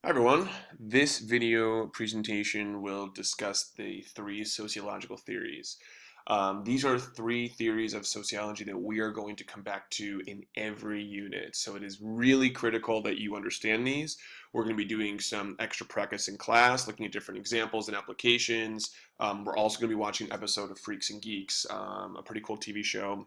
Hi everyone. This video presentation will discuss the three sociological theories. These are three theories of sociology that we are going to come back to in every unit. So it is really critical that you understand these. We're going to be doing some extra practice in class, looking at different examples and applications. We're also going to be watching an episode of Freaks and Geeks, a pretty cool TV show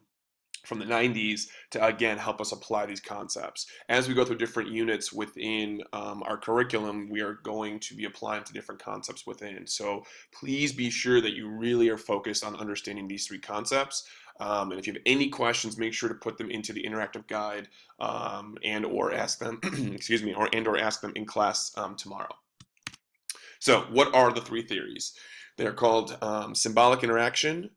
from the 90s to again help us apply these concepts. As we go through different units within our curriculum, we are going to be applying to different concepts within. So please be sure that you really are focused on understanding these three concepts. And if you have any questions, make sure to put them into the interactive guide and or ask them, excuse me, or ask them in class tomorrow. So what are the three theories? They're called symbolic interaction,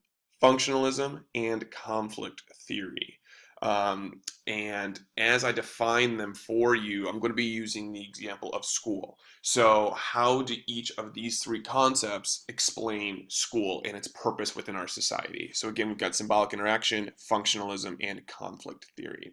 functionalism, and conflict theory. And as I define them for you, I'm going to be using the example of school. So how do each of these three concepts explain school and its purpose within our society? So again, we've got symbolic interaction, functionalism, and conflict theory.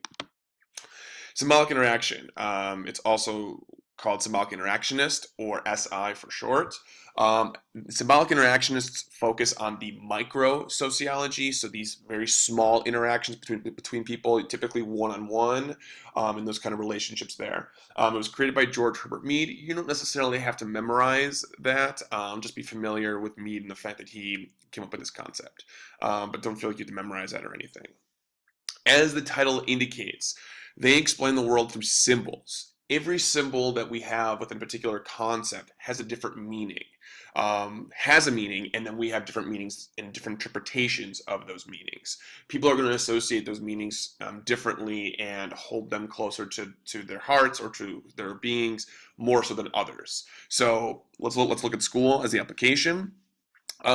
Symbolic interaction. It's also called symbolic interactionist, or SI for short. Um, Symbolic interactionists focus on the micro sociology, so these very small interactions between people, typically one-on-one, and those kind of relationships there. It was created by George Herbert Mead. You don't necessarily have to memorize that. Just be familiar with Mead and the fact that he came up with this concept. But don't feel like you have to memorize that or anything. As the title indicates, they explain the world through symbols. Every symbol that we have within a particular concept has a different meaning, and then we have different meanings and different interpretations of those meanings. People are going to associate those meanings differently and hold them closer to their hearts or to their beings more so than others. So let's look at school as the application.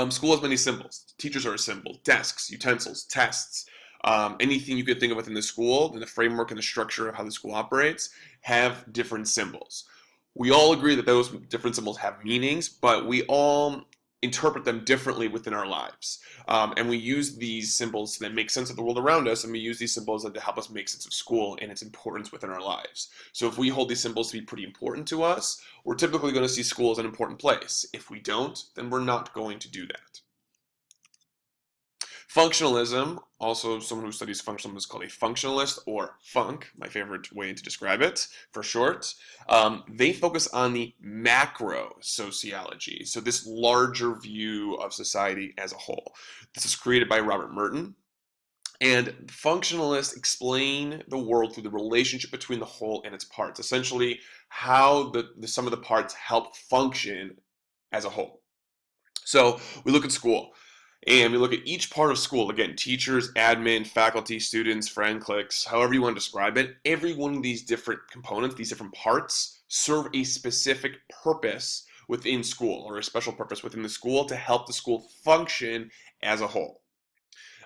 School has many symbols. Teachers are a symbol. Desks, utensils, tests, anything you could think of within the school, and the framework and the structure of how the school operates have different symbols. We all agree that those different symbols have meanings, but we all interpret them differently within our lives. And we use these symbols to then make sense of the world around us, and we use these symbols to help us make sense of school and its importance within our lives. So if we hold these symbols to be pretty important to us, we're typically going to see school as an important place. If we don't, then we're not going to do that. Functionalism, also someone who studies functionalism is called a functionalist, or funk, my favorite way to describe it for short. They focus on the macro sociology, so this larger view of society as a whole. This is created by Robert Merton. And functionalists explain the world through the relationship between the whole and its parts, essentially how the sum of the parts help function as a whole. So we look at school. And we look at each part of school, again, teachers, admin, faculty, students, friend cliques, however you want to describe it. Every one of these different components, these different parts, serve a specific purpose within school, or a special purpose within the school to help the school function as a whole.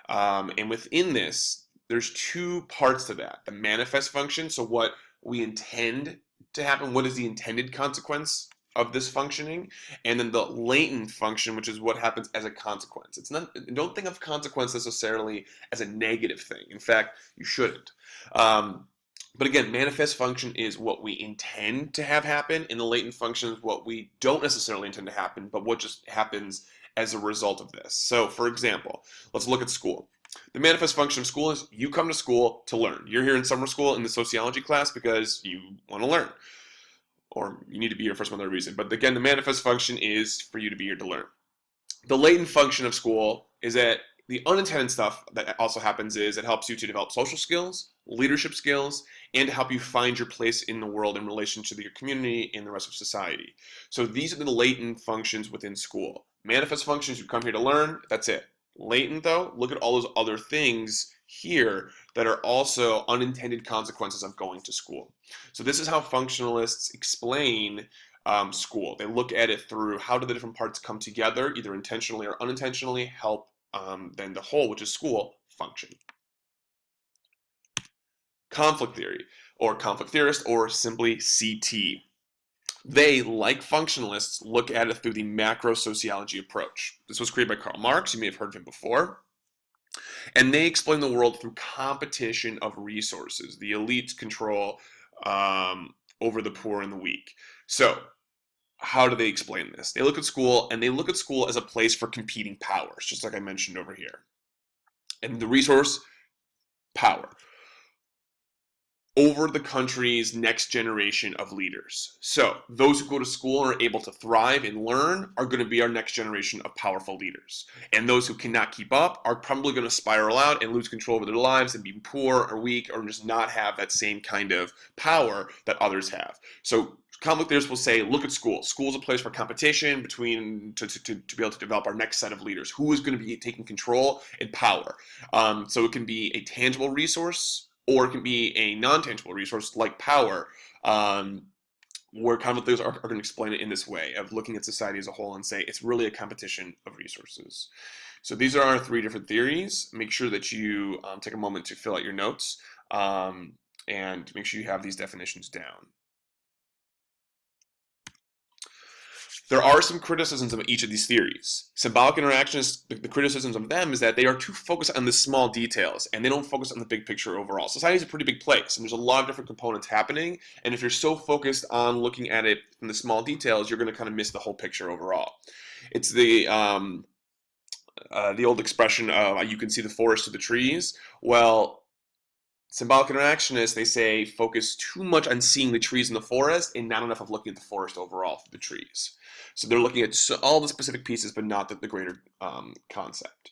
And within this, there's two parts to that. The manifest function, so what we intend to happen, what is the intended consequence of this functioning, and then the latent function, which is what happens as a consequence. It's not, don't think of consequence necessarily as a negative thing. In fact, you shouldn't. But again, manifest function is what we intend to have happen, and the latent function is what we don't necessarily intend to happen, but what just happens as a result of this. So, for example, let's look at school. The manifest function of school is you come to school to learn. You're here in summer school in the sociology class because you want to learn, or you need to be here for some other reason. But again, the manifest function is for you to be here to learn. The latent function of school is that the unintended stuff that also happens is it helps you to develop social skills, leadership skills, and to help you find your place in the world in relation to your community and the rest of society. So these are the latent functions within school. Manifest functions, you come here to learn, that's it. Latent though, look at all those other things here that are also unintended consequences of going to school. So this is how functionalists explain school. They look at it through how do the different parts come together, either intentionally or unintentionally, help then the whole, which is school, function. Conflict theory, or conflict theorist, or simply CT. They, like functionalists, look at it through the macro sociology approach. This was created by Karl Marx. You may have heard of him before. And they explain the world through competition of resources. The elites control over the poor and the weak. So, how do they explain this? They look at school, and they look at school as a place for competing powers, just like I mentioned over here. And the resource, power, over the country's next generation of leaders. So those who go to school and are able to thrive and learn are going to be our next generation of powerful leaders. And those who cannot keep up are probably going to spiral out and lose control over their lives and be poor or weak or just not have that same kind of power that others have. So conflict theorists will say, look at school. School is a place for competition between to be able to develop our next set of leaders. Who is going to be taking control and power? So it can be a tangible resource, or it can be a non-tangible resource like power, where conflict theorists are going to explain it in this way of looking at society as a whole and say it's really a competition of resources. So these are our 3 different theories. Make sure that you take a moment to fill out your notes and make sure you have these definitions down. There are some criticisms of each of these theories. Symbolic interactionists, the criticisms of them is that they are too focused on the small details and they don't focus on the big picture overall. Society is a pretty big place and there's a lot of different components happening, and if you're so focused on looking at it in the small details, you're going to kind of miss the whole picture overall. It's the old expression of you can see the forest through the trees. Well, symbolic interactionists, they say, focus too much on seeing the trees in the forest and not enough of looking at the forest overall through the trees. So they're looking at all the specific pieces, but not the greater concept.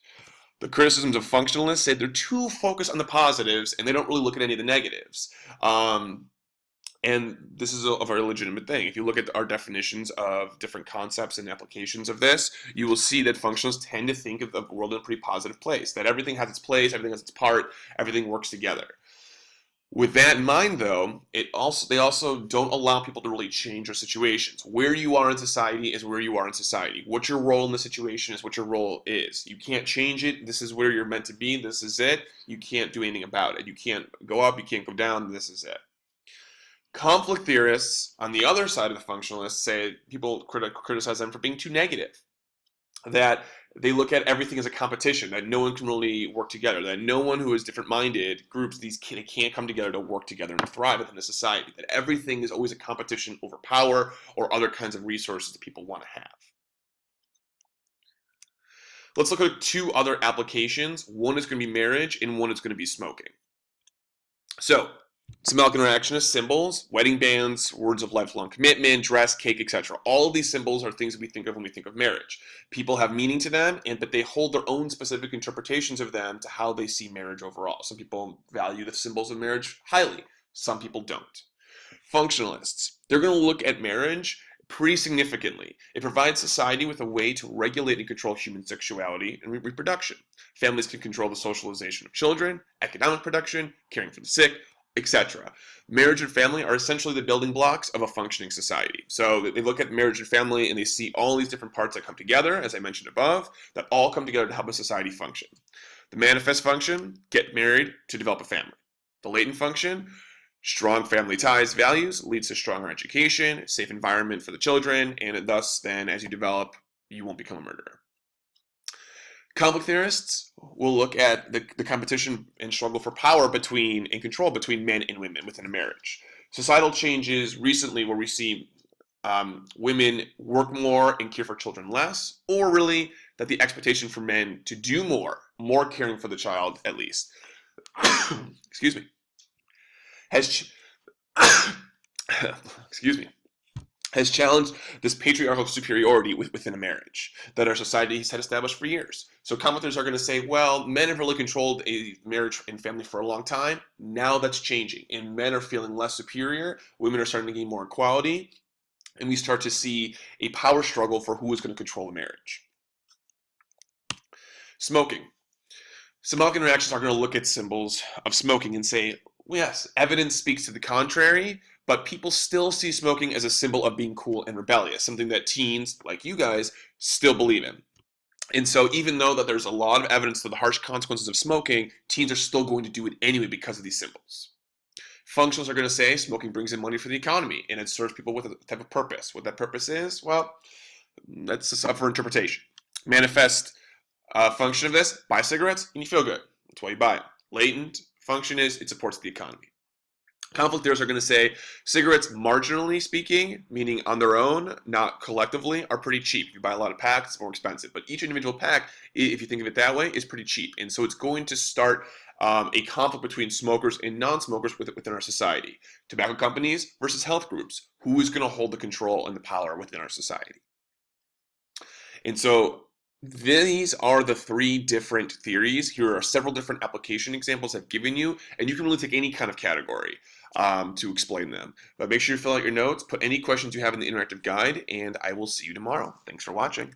The criticisms of functionalists say they're too focused on the positives and they don't really look at any of the negatives. And this is a very legitimate thing. If you look at our definitions of different concepts and applications of this, you will see that functionalists tend to think of the world in a pretty positive place, that everything has its place, everything has its part, everything works together. With that in mind, though, they also don't allow people to really change their situations. Where you are in society is where you are in society. What your role in the situation is what your role is. You can't change it. This is where you're meant to be. This is it. You can't do anything about it. You can't go up. You can't go down. This is it. Conflict theorists, on the other side of the functionalists, say people criticize them for being too negative. That they look at everything as a competition, that no one can really work together, that no one who is different-minded groups, they can't come together to work together and thrive within a society, that everything is always a competition over power or other kinds of resources that people want to have. Let's look at 2 other applications. One is going to be marriage and one is going to be smoking. So, symbolic interactionist symbols, wedding bands, words of lifelong commitment, dress, cake, etc. All of these symbols are things that we think of when we think of marriage. People have meaning to them, but they hold their own specific interpretations of them to how they see marriage overall. Some people value the symbols of marriage highly. Some people don't. Functionalists, they're going to look at marriage pretty significantly. It provides society with a way to regulate and control human sexuality and reproduction. Families can control the socialization of children, economic production, caring for the sick, etc. Marriage and family are essentially the building blocks of a functioning society. So they look at marriage and family and they see all these different parts that come together, as I mentioned above, that all come together to help a society function. The manifest function, get married to develop a family. The latent function, strong family ties, values, leads to stronger education, safe environment for the children, and thus then as you develop, you won't become a murderer. Conflict theorists will look at the competition and struggle for power and control between men and women within a marriage. Societal changes recently where we see women work more and care for children less, or really that the expectation for men to do more caring for the child at least, excuse me, has challenged this patriarchal superiority within a marriage that our society has had established for years. So commenters are going to say, well, men have really controlled a marriage and family for a long time. Now that's changing, and men are feeling less superior. Women are starting to gain more equality, and we start to see a power struggle for who is going to control the marriage. Smoking. Symbolic interactions are going to look at symbols of smoking and say, well, yes, evidence speaks to the contrary, but people still see smoking as a symbol of being cool and rebellious, something that teens, like you guys, still believe in. And so even though that there's a lot of evidence to the harsh consequences of smoking, teens are still going to do it anyway because of these symbols. Functionalists are going to say smoking brings in money for the economy, and it serves people with a type of purpose. What that purpose is, well, that's up for interpretation. Manifest function of this, buy cigarettes and you feel good. That's why you buy it. Latent function is it supports the economy. Conflict theorists are going to say cigarettes, marginally speaking, meaning on their own, not collectively, are pretty cheap. If you buy a lot of packs, it's more expensive. But each individual pack, if you think of it that way, is pretty cheap. And so it's going to start a conflict between smokers and non-smokers within our society. Tobacco companies versus health groups. Who is going to hold the control and the power within our society? And so these are the three different theories. Here are several different application examples I've given you, and you can really take any kind of category to explain them. But make sure you fill out your notes, put any questions you have in the interactive guide, and I will see you tomorrow. Thanks for watching.